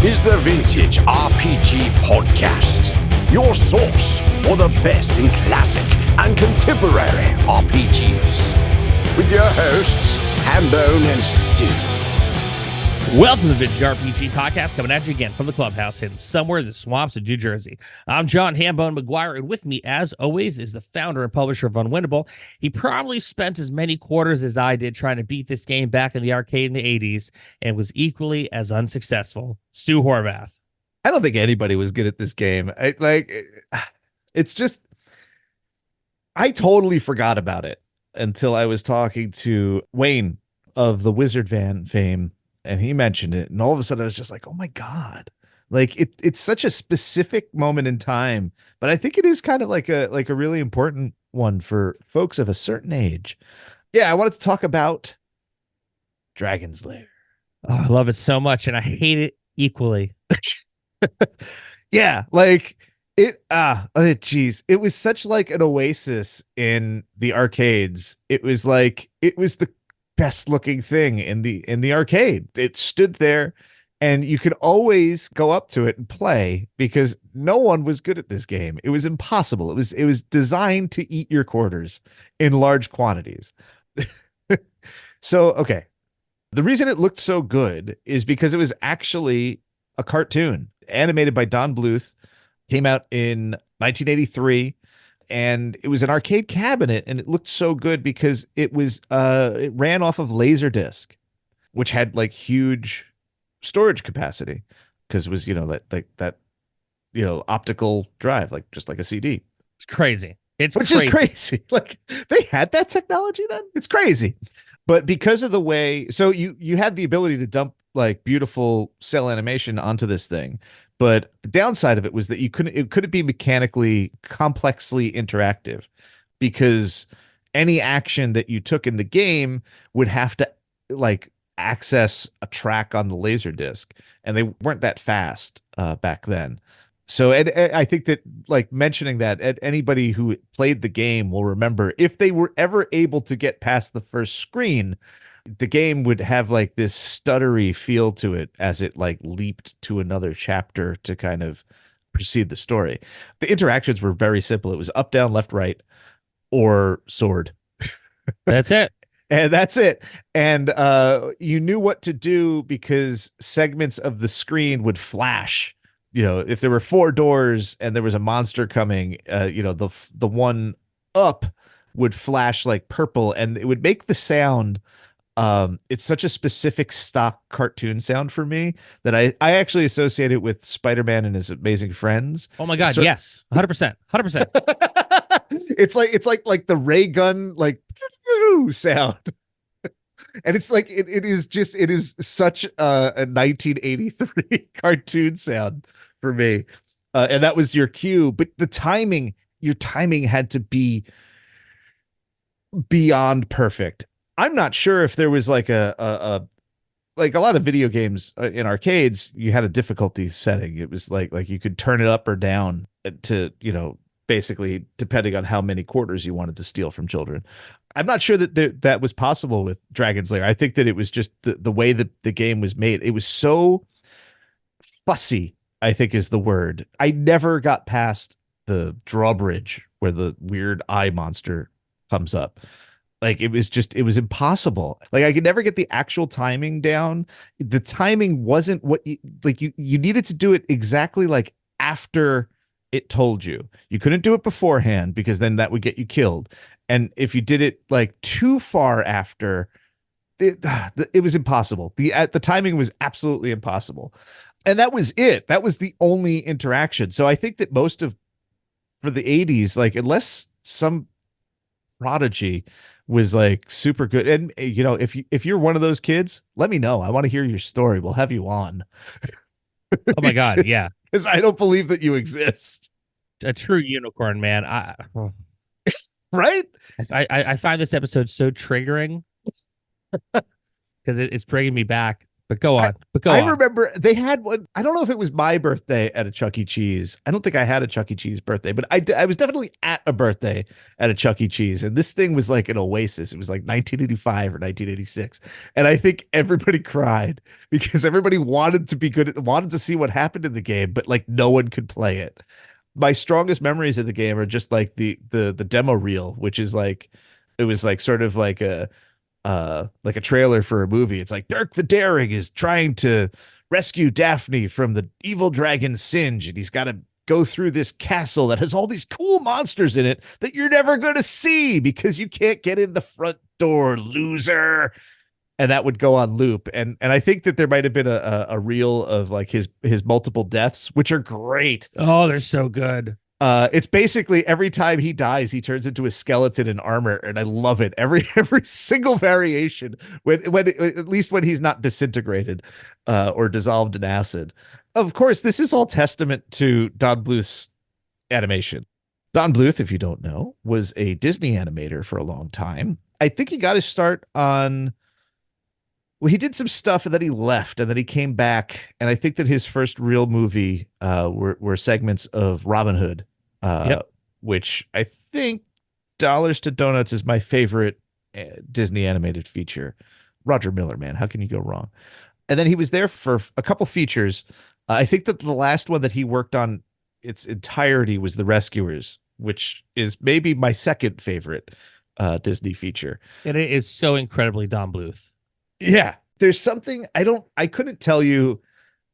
is the Vintage RPG Podcast, your source for the best in classic and contemporary RPGs. With your hosts, Hambone and Stu. Welcome to the Vintage RPG Podcast, coming at you again from the clubhouse hidden somewhere in the swamps of New Jersey. I'm John Hambone McGuire, and with me, as always, is the founder and publisher of Unwinnable. He probably spent as many quarters as I did trying to beat this game back in the arcade in the 80s, and was equally as unsuccessful. Stu Horvath. I don't think anybody was good at this game. It's just, I totally forgot about it until I was talking to Wayne of the Wizard Van fame, and he mentioned it, and all of a sudden I was just like, oh my God. Like it's such a specific moment in time, but I think it is kind of like a really important one for folks of a certain age. Yeah, I wanted to talk about Dragon's Lair. Oh, I love it so much, and I hate it equally. Yeah, like it geez, it was such like an oasis in the arcades. It was the best looking thing in the arcade. It stood there and you could always go up to it and play because no one was good at this game. It was impossible. It was designed to eat your quarters in large quantities. So, okay. The reason it looked so good is because it was actually a cartoon animated by Don Bluth, came out in 1983. And it was an arcade cabinet, and it looked so good because it ran off of Laserdisc, which had like huge storage capacity because it was, that optical drive, like just like a CD. It's crazy. It's crazy. Like they had that technology then. It's crazy. But because of the way, so you had the ability to dump like beautiful cell animation onto this thing. But the downside of it was that it couldn't be mechanically complexly interactive because any action that you took in the game would have to like access a track on the laser disc, and they weren't that fast back then. So I think that like mentioning that anybody who played the game will remember if they were ever able to get past the first screen, the game would have like this stuttery feel to it as it like leaped to another chapter to kind of proceed the story. The interactions were very simple. It was up, down, left, right, or sword. That's it. And that's it. And you knew what to do because segments of the screen would flash. If there were 4 doors and there was a monster coming, the one up would flash like purple, and it would make the sound. It's such a specific stock cartoon sound for me that I actually associate it with Spider-Man and His Amazing Friends. Oh my God. Yes. 100%. 100%. It's like the ray gun, like sound. And it's like, it is such a 1983 cartoon sound for me. And that was your cue, but your timing had to be beyond perfect. I'm not sure if there was like a lot of video games in arcades, you had a difficulty setting. It was like you could turn it up or down to, basically depending on how many quarters you wanted to steal from children. I'm not sure that that was possible with Dragon's Lair. I think that it was just the way that the game was made. It was so fussy, I think is the word. I never got past the drawbridge where the weird eye monster comes up. Like it was impossible. Like I could never get the actual timing down. The timing wasn't what you needed to do it exactly like after it told you. You couldn't do it beforehand because then that would get you killed. And if you did it like too far after, it was impossible. The timing was absolutely impossible. And that was it. That was the only interaction. So I think that for the 80s, like unless some prodigy was like super good. And if you're one of those kids, let me know. I want to hear your story. We'll have you on. Oh my God. Yeah. Because I don't believe that you exist. A true unicorn, man. Right? I find this episode so triggering because it's bringing me back But go on. I remember they had one. I don't know if it was my birthday at a Chuck E. Cheese. I don't think I had a Chuck E. Cheese birthday, but I was definitely at a birthday at a Chuck E. Cheese. And this thing was like an oasis. It was like 1985 or 1986. And I think everybody cried because everybody wanted to be good, wanted to see what happened in the game, but like no one could play it. My strongest memories of the game are just like the demo reel, which is like, it was like sort of like a trailer for a movie. It's like Dirk the Daring is trying to rescue Daphne from the evil dragon Singe, and he's got to go through this castle that has all these cool monsters in it that you're never going to see because you can't get in the front door, loser. And that would go on loop. And I think that there might have been a reel of like his multiple deaths, which are great. Oh, they're so good. It's basically every time he dies, he turns into a skeleton in armor, and I love it. Every single variation, when at least when he's not disintegrated, or dissolved in acid. Of course, this is all testament to Don Bluth's animation. Don Bluth, if you don't know, was a Disney animator for a long time. I think he got his start on. Well, he did some stuff and then he left and then he came back. And I think that his first real movie were segments of Robin Hood, which I think Dollars to Donuts is my favorite Disney animated feature. Roger Miller, man, how can you go wrong? And then he was there for a couple features. I think that the last one that he worked on its entirety was The Rescuers, which is maybe my second favorite Disney feature. And it is so incredibly Don Bluth. Yeah, there's something I couldn't tell you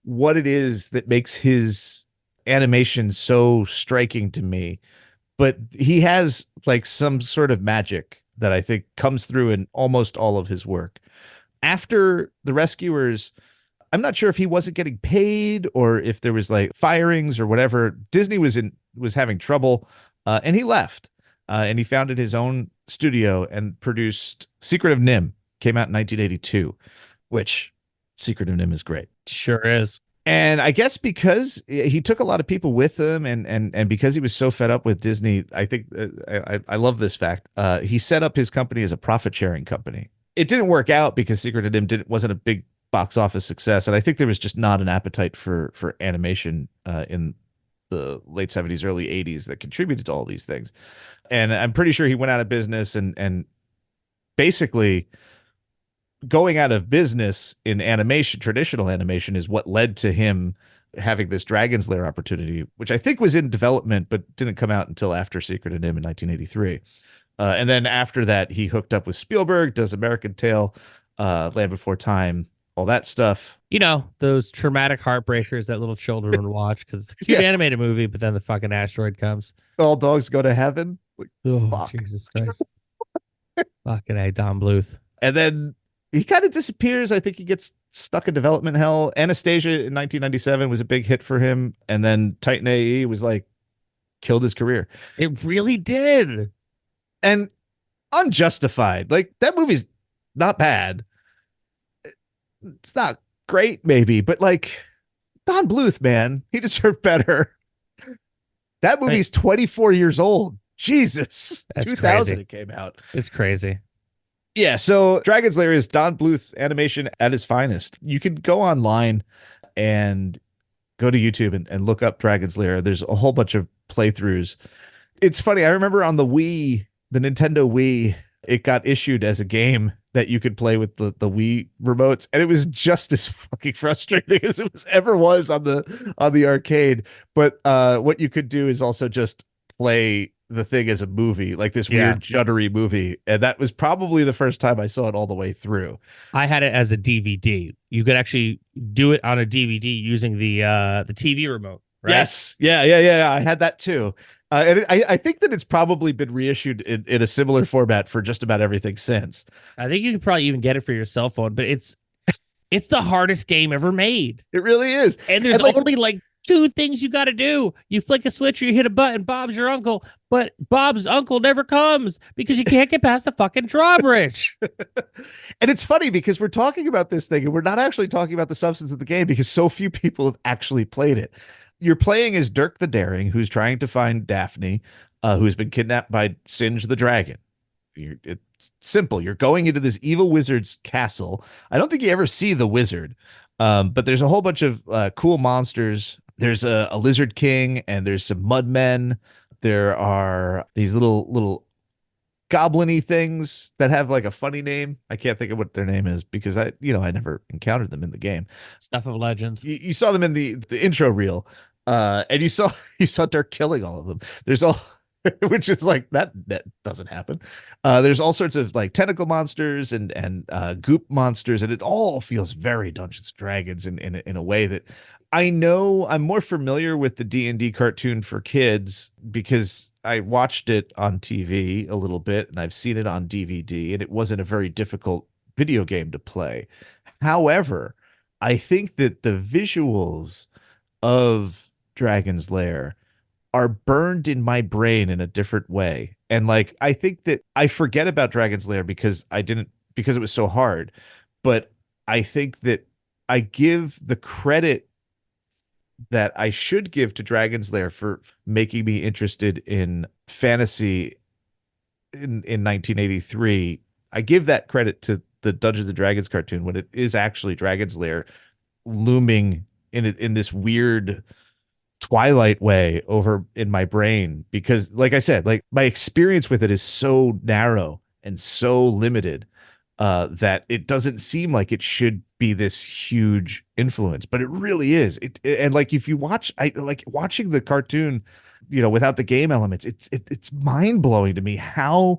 what it is that makes his animation so striking to me, but he has like some sort of magic that I think comes through in almost all of his work. After The Rescuers, I'm not sure if he wasn't getting paid or if there was like firings or whatever. Disney was having trouble, and he left, and he founded his own studio and produced Secret of Nim. Came out in 1982, which Secret of Nim is great. Sure is. And I guess because he took a lot of people with him and because he was so fed up with Disney, I think I love this fact. He set up his company as a profit sharing company. It didn't work out because Secret of Nim wasn't a big box office success. And I think there was just not an appetite for animation in the late 70s, early 80s that contributed to all these things. And I'm pretty sure he went out of business and basically going out of business in animation, traditional animation, is what led to him having this Dragon's Lair opportunity, which I think was in development, but didn't come out until after Secret of Nim in 1983. And then after that, he hooked up with Spielberg, does American Tail, Land Before Time, all that stuff. You know, those traumatic heartbreakers that little children would watch because it's a cute animated movie, but then the fucking asteroid comes. All dogs go to heaven. Like, oh, fuck. Jesus Christ. Fucking A, Don Bluth. And then he kind of disappears. I think he gets stuck in development hell. Anastasia in 1997 was a big hit for him. And then Titan AE was like, killed his career. It really did. And unjustified. Like, that movie's not bad. It's not great, maybe, but like, Don Bluth, man, he deserved better. That movie's 24 years old. Jesus. That's 2000 crazy. It came out. It's crazy. Yeah, so Dragon's Lair is Don Bluth animation at its finest. You can go online and go to YouTube and look up Dragon's Lair. There's a whole bunch of playthroughs. It's funny. I remember on the Wii, the Nintendo Wii, it got issued as a game that you could play with the Wii remotes, and it was just as fucking frustrating as it ever was on the arcade. But what you could do is also just play the thing as a movie, like this weird juddery movie, and that was probably the first time I saw it all the way through. I had it as a DVD. You could actually do it on a DVD using the TV remote, right? Yes, yeah. I had that too, and I think that it's probably been reissued in a similar format for just about everything since. I think you could probably even get it for your cell phone, but it's the hardest game ever made. It really is, and there's only like two things you got to do. You flick a switch or you hit a button. Bob's your uncle, but Bob's uncle never comes because you can't get past the fucking drawbridge. And it's funny because we're talking about this thing and we're not actually talking about the substance of the game because so few people have actually played it. You're playing as Dirk the Daring, who's trying to find Daphne, who's been kidnapped by Singe the dragon. It's simple. You're going into this evil wizard's castle. I don't think you ever see the wizard, but there's a whole bunch of cool monsters. There's a lizard king, and there's some mud men. There are these little goblin-y things that have like a funny name. I can't think of what their name is because I never encountered them in the game. Stuff of legends. You saw them in the intro reel, and you saw Dirk killing all of them. There's all, which is like that doesn't happen. There's all sorts of like tentacle monsters and goop monsters, and it all feels very Dungeons and Dragons in a way that I know I'm more familiar with the D&D cartoon for kids because I watched it on TV a little bit and I've seen it on DVD, and it wasn't a very difficult video game to play. However, I think that the visuals of Dragon's Lair are burned in my brain in a different way. And like I think that I forget about Dragon's Lair because it was so hard. But I think that I give the credit that I should give to Dragon's Lair for making me interested in fantasy in 1983. I give that credit to the Dungeons and Dragons cartoon when it is actually Dragon's Lair looming in this weird Twilight way over in my brain, because like I said, like my experience with it is so narrow and so limited that it doesn't seem like it should be this huge influence, but it really is. And like if you watch, I like watching the cartoon, without the game elements. It's mind blowing to me how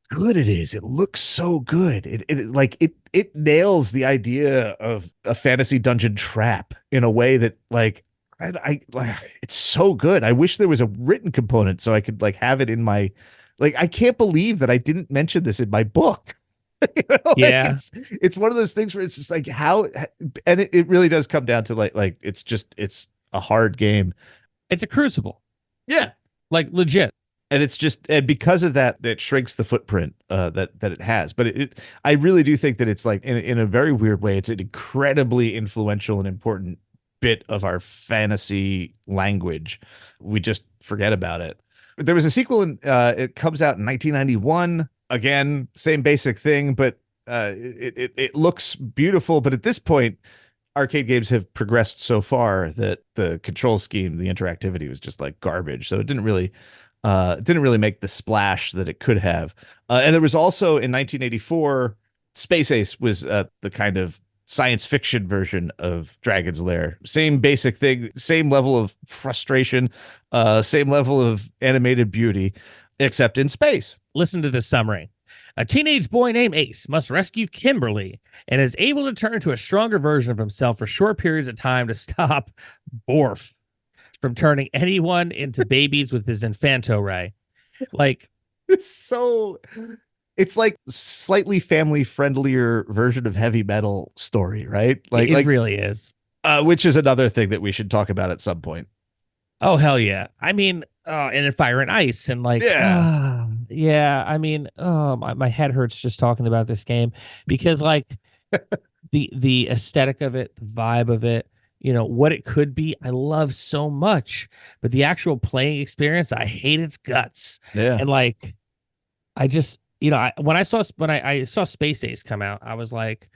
good it is. It looks so good. It nails the idea of a fantasy dungeon trap in a way that like I it's so good. I wish there was a written component so I could like have it in my, like, I can't believe that I didn't mention this in my book. Yeah. It's one of those things where it's just like how, and it really does come down to like it's a hard game. It's a crucible. Yeah. Like legit. And it's just, and because of that shrinks the footprint that it has. But I really do think that it's like in a very weird way, it's an incredibly influential and important bit of our fantasy language. We just forget about it. There was a sequel, and it comes out in 1991. Again, same basic thing, but it looks beautiful. But at this point, arcade games have progressed so far that the control scheme, the interactivity was just like garbage. So it didn't really make the splash that it could have. And there was also in 1984, Space Ace was the kind of science fiction version of Dragon's Lair. Same basic thing, same level of frustration, same level of animated beauty, except in space. Listen to this summary. A teenage boy named Ace must rescue Kimberly and is able to turn into a stronger version of himself for short periods of time to stop Borf from turning anyone into babies with his Infanto ray. Like, it's like slightly family friendlier version of Heavy Metal story, right? Like it really is. Which is another thing that we should talk about at some point. Oh, hell yeah. I mean, and in Fire and Ice and like, yeah. I mean, my head hurts just talking about this game because like the aesthetic of it, the vibe of it, what it could be, I love so much, but the actual playing experience, I hate its guts. Yeah. And like, I just, when I saw Space Ace come out, I was like,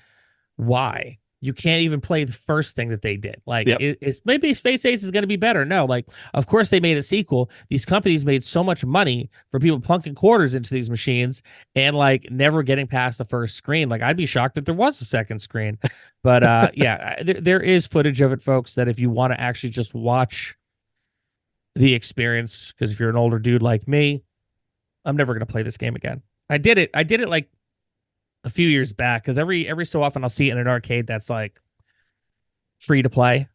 why? You can't even play the first thing that they did. Like, it's maybe Space Ace is going to be better. No, like, of course they made a sequel. These companies made so much money for people plunking quarters into these machines and like never getting past the first screen. Like, I'd be shocked if there was a second screen. But yeah, there is footage of it, folks, that if you want to actually just watch the experience, because if you're an older dude like me, I'm never going to play this game again. I did it like a few years back because every so often I'll see it in an arcade that's like free to play.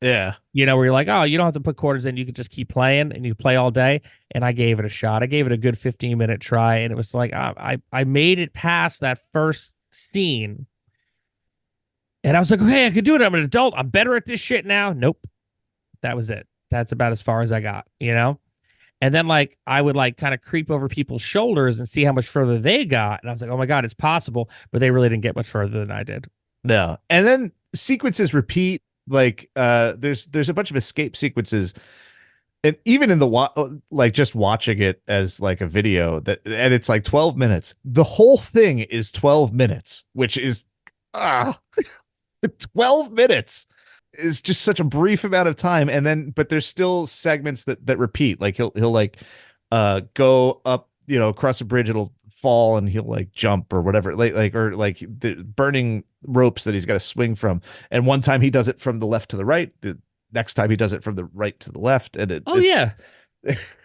Yeah. Where you're like, oh, you don't have to put quarters in. You could just keep playing and you play all day. And I gave it a shot. I gave it a good 15-minute try. And it was like, I made it past that first scene. And I was like, okay, I could do it. I'm an adult. I'm better at this shit now. Nope. That was it. That's about as far as I got, And then like I would like kind of creep over people's shoulders and see how much further they got. And I was like, oh my God, it's possible. But they really didn't get much further than I did. No. And then sequences repeat. Like there's a bunch of escape sequences And even in like just watching it as like a video and it's like 12 minutes. The whole thing is 12 minutes, which is ah 12 minutes is just such a brief amount of time. And then, but there's still segments that repeat. Like he'll like go up, across a bridge, it'll fall and he'll like jump or whatever, or like the burning ropes that he's got to swing from. And one time he does it from the left to the right. The next time he does it from the right to the left. And yeah.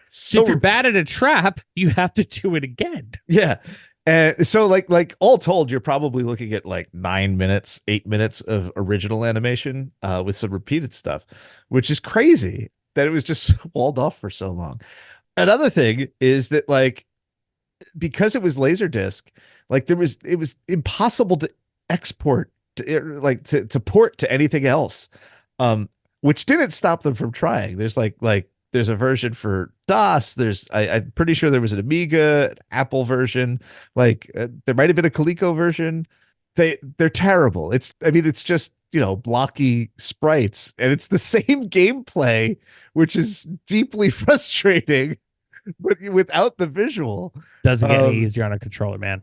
So if you're bad at a trap, you have to do it again. Yeah. And so like all told, you're probably looking at like 9 minutes, 8 minutes of original animation with some repeated stuff, which is crazy that it was just walled off for so long. Another thing is that like, because it was Laserdisc, like it was impossible to export to port to anything else. Which didn't stop them from trying. There's there's a version for DOS. I'm pretty sure there was an Amiga, an Apple version. There might have been a Coleco version. They're terrible. It's just, blocky sprites, and it's the same gameplay, which is deeply frustrating, but without the visual. Doesn't get any easier on a controller, man.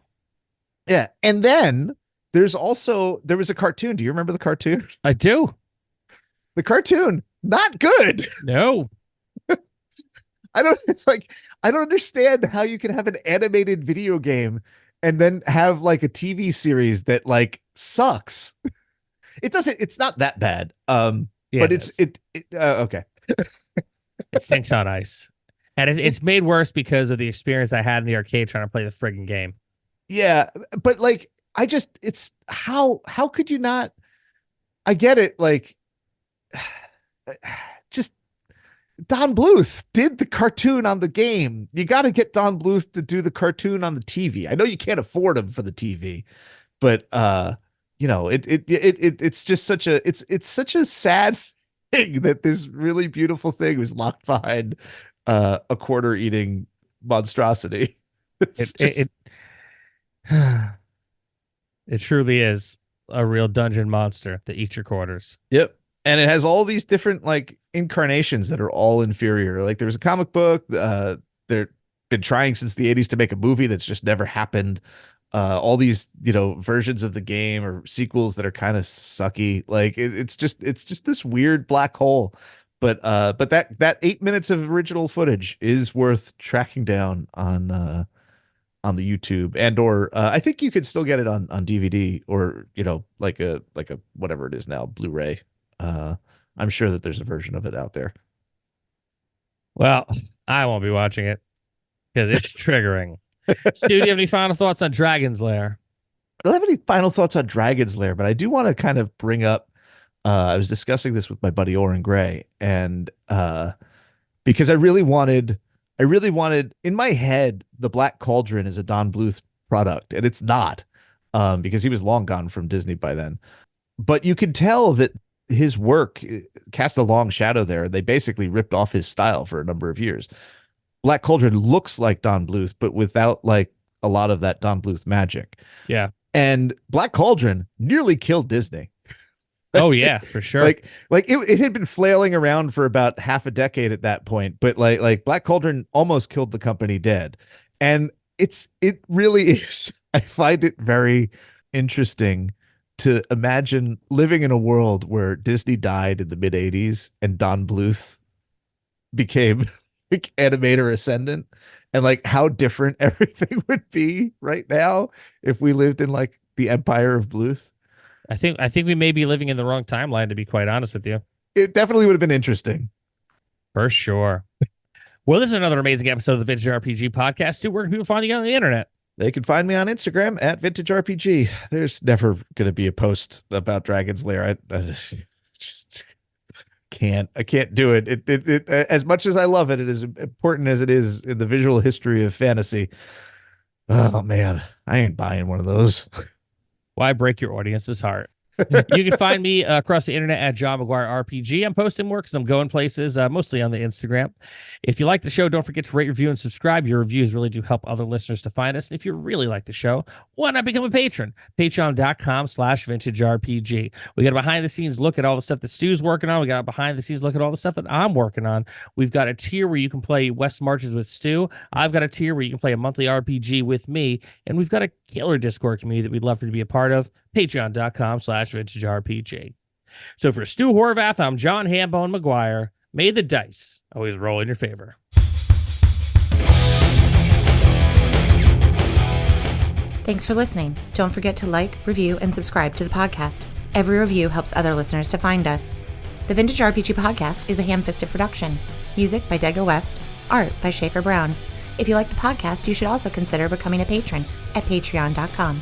Yeah. And then there was a cartoon. Do you remember the cartoon? I do. The cartoon, not good. No. I don't understand how you can have an animated video game and then have like a TV series that like sucks. It's not that bad. But okay. It stinks on ice. And it's made worse because of the experience I had in the arcade trying to play the friggin' game. Yeah. But like, it's how could you not? I get it. Like, just Don Bluth did the cartoon on the game. You got to get Don Bluth to do the cartoon on the TV. I know you can't afford him for the TV, but it's just such a sad thing that this really beautiful thing was locked behind a quarter eating monstrosity. It truly is a real dungeon monster that eats your quarters. Yep. And it has all these different like incarnations that are all inferior. Like there's a comic book. They've been trying since the 80s to make a movie that's just never happened. All these, versions of the game or sequels that are kind of sucky. Like it's just this weird black hole. But that 8 minutes of original footage is worth tracking down on the YouTube, or I think you could still get it on DVD, or like a whatever it is now, Blu-ray. I'm sure that there's a version of it out there. Well, I won't be watching it because it's triggering. Stu, do you have any final thoughts on Dragon's Lair? I don't have any final thoughts on Dragon's Lair, but I do want to kind of bring up. I was discussing this with my buddy Oren Gray, and because I really wanted in my head, the Black Cauldron is a Don Bluth product, and it's not, because he was long gone from Disney by then. But you can tell that his work cast a long shadow there. They basically ripped off his style for a number of years. Black Cauldron looks like Don Bluth, but without like a lot of that Don Bluth magic. Yeah. And Black Cauldron nearly killed Disney. Oh yeah, for sure. Like it had been flailing around for about half a decade at that point, but like Black Cauldron almost killed the company dead. And it really is. I find it very interesting to imagine living in a world where Disney died in the mid 80s and Don Bluth became like animator ascendant, and like how different everything would be right now if we lived in like the empire of Bluth. I think we may be living in the wrong timeline, to be quite honest with you. It definitely would have been interesting. For sure. Well, this is another amazing episode of the Vintage RPG Podcast. Stu, where can people find you on the internet? They can find me on Instagram at Vintage RPG. There's never going to be a post about Dragon's Lair. I just can't. I can't do it. It as much as I love it, it is important as it is in the visual history of fantasy. Oh man, I ain't buying one of those. Why break your audience's heart? You can find me across the internet at John McGuire RPG. I'm posting more because I'm going places, mostly on the Instagram. If you like the show, don't forget to rate, review, and subscribe. Your reviews really do help other listeners to find us. And if you really like the show, why not become a patron? Patreon.com/vintagerpg. We got a behind-the-scenes look at all the stuff that Stu's working on. We got a behind-the-scenes look at all the stuff that I'm working on. We've got a tier where you can play West Marches with Stu. I've got a tier where you can play a monthly RPG with me. And we've got a killer Discord community that we'd love for you to be a part of. Patreon.com/vintagerpg. So for Stu Horvath, I'm John Hambone McGuire. May the dice always roll in your favor. Thanks for listening. Don't forget to like, review, and subscribe to the podcast. Every review helps other listeners to find us. The Vintage RPG Podcast is a ham-fisted production. Music by Dega West. Art by Schaefer Brown. If you like the podcast, you should also consider becoming a patron at patreon.com.